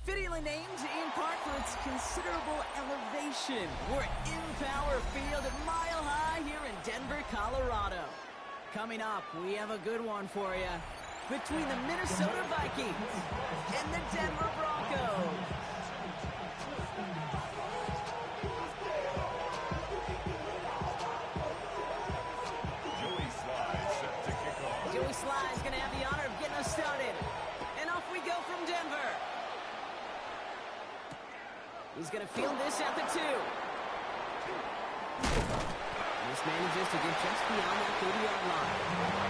Fittingly named in part for its considerable elevation. We're in Power Field at Mile High here in Denver, Colorado. Coming up, we have a good one for you. Between the Minnesota Vikings and the Denver Broncos. Joey Sly is going to have the honor of getting us started. And off we go from Denver. He's going to field this at the 2. This manages to get just beyond that 30-yard line.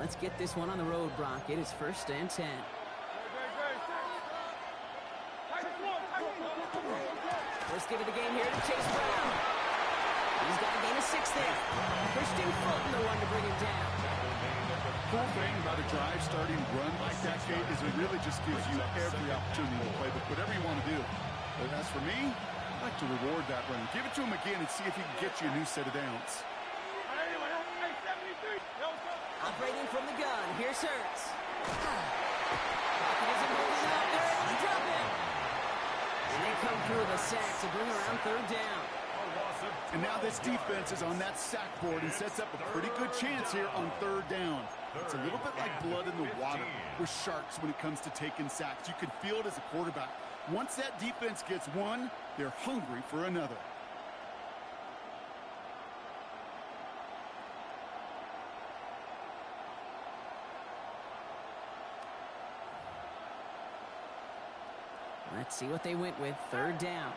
Let's get this one on the road, Brock. It is 1st and 10. First give of the game here to Chase Brown. He's got a gain of 6 there. Christian Fulton, the one to bring him down. Cool thing about a drive starting run like that, Kate, is it really just gives you every opportunity to play with whatever you want to do. But as for me, I like to reward that run. Give it to him again and see if he can get you a new set of downs. Operating from the gun, here's Hurts. Pocket isn't holding up, they're able to drop it. And they come through with a sack to bring around 3rd down. And now this defense is on that sack board and sets up a pretty good chance here on 3rd down. It's a little bit like blood in the water with sharks when it comes to taking sacks. You can feel it as a quarterback. Once that defense gets one, they're hungry for another. Let's see what they went with. 3rd down.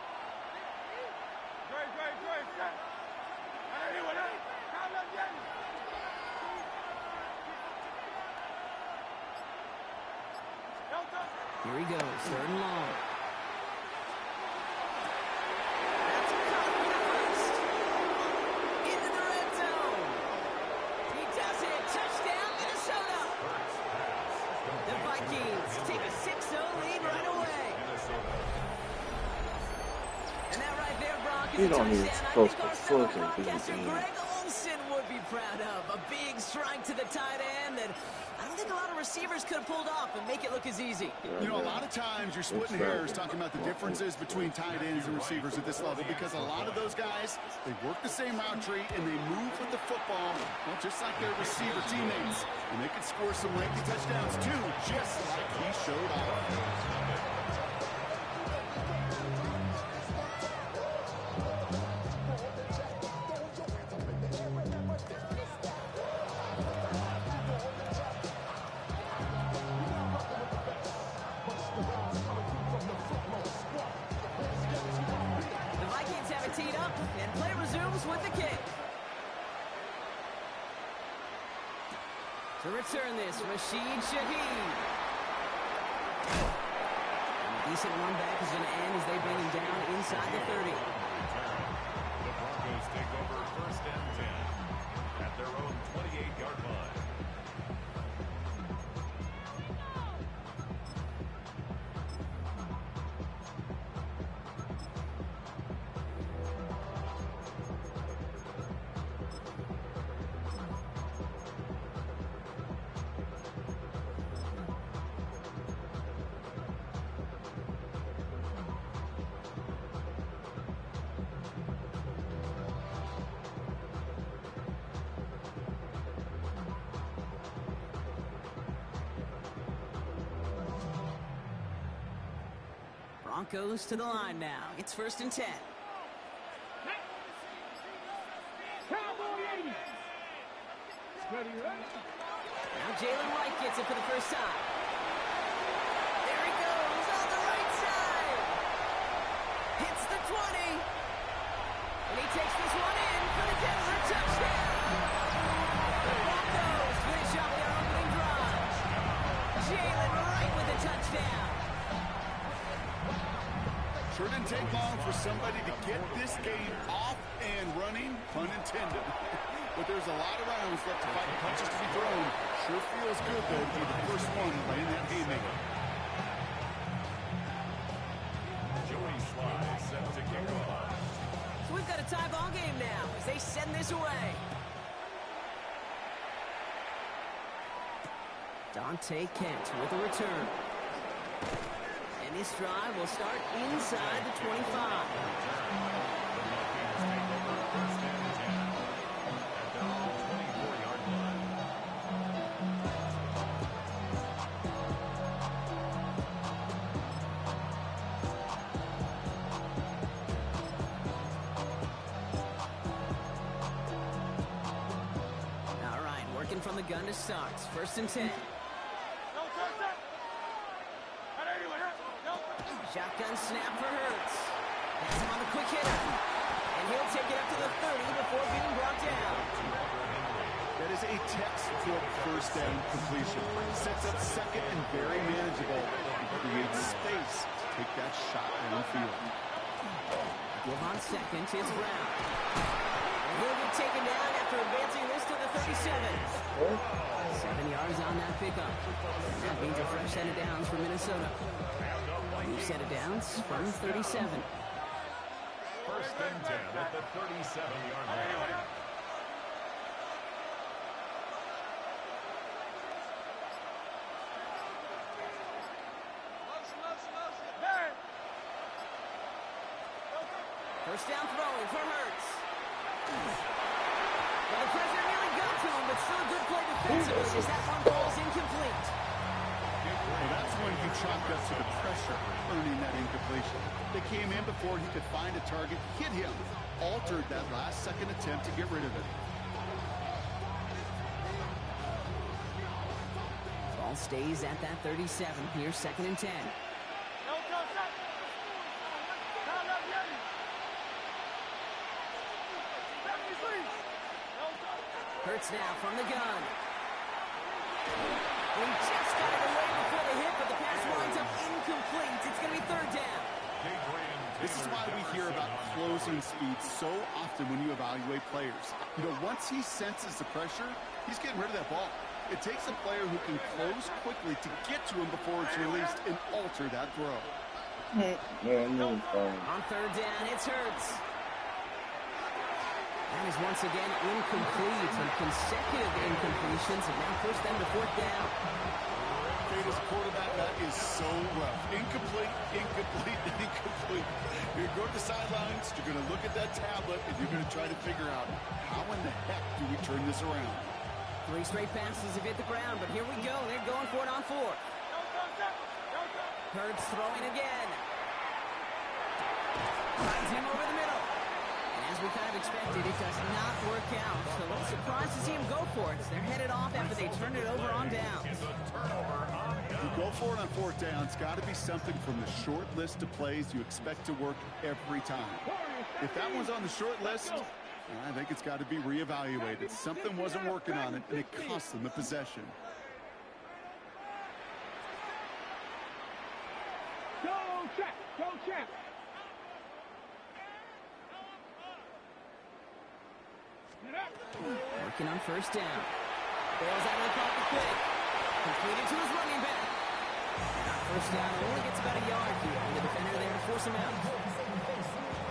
Here he goes, 3rd and long. That's caught for the first. Into the red zone. He does it. Touchdown, Minnesota. The Vikings take a 6-0 lead right away. And that right there, Brock, is a touchdown. I think our fellow broadcaster Greg Olsen would be proud of. A big strike to the tight end that I don't think a lot of receivers could have pulled off and make it look as easy. You know, a lot of times you're splitting hairs talking about the differences between tight ends and receivers at this level because a lot of those guys, they work the same route tree and they move with the football, well, just like their receiver teammates. And they can score some lengthy touchdowns too, just like he showed off. To return this, Rashid Shaheed. And a decent run back is going to end as they bring him down inside the 30. The Broncos take over 1st and 10 at their own 28-yard line. Broncos to the line now. It's 1st and 10. Now Jalen White gets it for the first time. There he goes on the right side. Hits the 20. And he takes this one in for the Denver touchdown. The Broncos finish off their opening drive. Jalen White with the touchdown. Sure didn't take long for somebody to get this game off and running, pun intended. But there's a lot of rounds left to fight, punches to be thrown. Sure feels good, though, to be the first one laying that haymaker. Joey Sly set to kick off. So we've got a tie ball game now as they send this away. Dante Kent with a return. And this drive will start inside the 25. From the gun to start. 1st and 10. Shotgun snap for Hurts. Has him on the quick hitter. And he'll take it up to the 30 before being brought down. That is a textbook 1st down completion. Sets up 2nd and very manageable. It creates space to take that shot downfield. Give on 2nd is Brown. He'll be taken down after advancing this to the 37. 7 yards on that pickup. That means a fresh set of downs for Minnesota. New set of downs from 37. 1st and 10 at the 37-yard line. First down throwing for Hurts. Well, the pressure nearly got to him, but still a good play defensively as that one falls incomplete. Well, that's when he chalked up to the pressure, earning that incompletion. They came in before he could find a target, hit him, altered that last-second attempt to get rid of it. Ball stays at that 37. Here's 2nd and 10. Hurts now from the gun. He just got it away before the hit, but the pass winds up incomplete. It's going to be 3rd down. This is why we hear about closing speed so often when you evaluate players. You know, once he senses the pressure, he's getting rid of that ball. It takes a player who can close quickly to get to him before it's released and alter that throw. On 3rd down, it's Hurts. That is once again incomplete. Some consecutive incompletions have now pushed them to 4th down. As a quarterback, that is so rough. Incomplete, incomplete, incomplete. You're going to the sidelines, you're going to look at that tablet, and you're going to try to figure out how in the heck do we turn this around. 3 straight passes have hit the ground, but here we go. They're going for it on 4th. Hurts throwing again. Finds him over the middle. As we kind of expected, it does not work out. So a little surprised to see him go for it. They're headed off after they turned it over on downs. You go for it on 4th down. It's got to be something from the short list of plays you expect to work every time. If that one's on the short list, I think it's got to be reevaluated. Something wasn't working on it, and it cost them the possession. Go check, go check. Working on first down. Bails out of the pocket quick. Completed to his running back. And on first down, only gets about a yard here. And the defender there to force him out.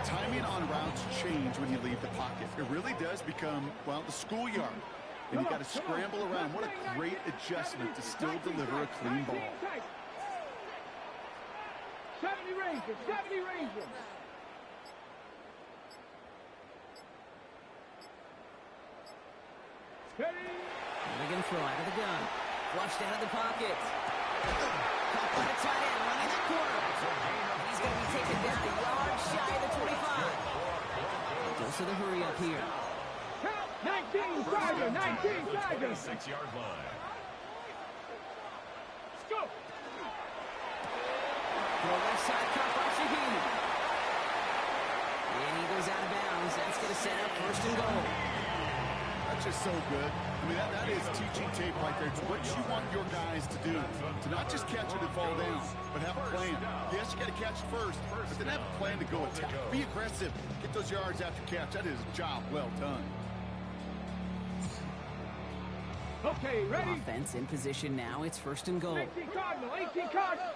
Timing on routes change when you leave the pocket. It really does become, well, the schoolyard. And you got to scramble around. What a great adjustment to still deliver a clean ball. 70 Rangers, 70 Rangers. Milligan throw out of the gun. Flushed out of the pocket. Caught by the tight end, running that corner. He's going to be taken down a yard shy of the 25. Goes to the hurry up here. 19 Tiger, 19 Tiger. 6-yard line. Let's go. Throw left side, caught by Shaheen. And he goes out of bounds. That's going to set up first and goal. That's just so good. I mean, that is teaching tape right there. It's what you want your guys to do. To not just catch it and fall down, but have a plan. Yes, you got to catch it first, but then have a plan to go attack. Be aggressive. Get those yards after catch. That is a job well done. Okay, ready? Offense in position now. It's first and goal. 18 Cardinal, 18 Cardinal.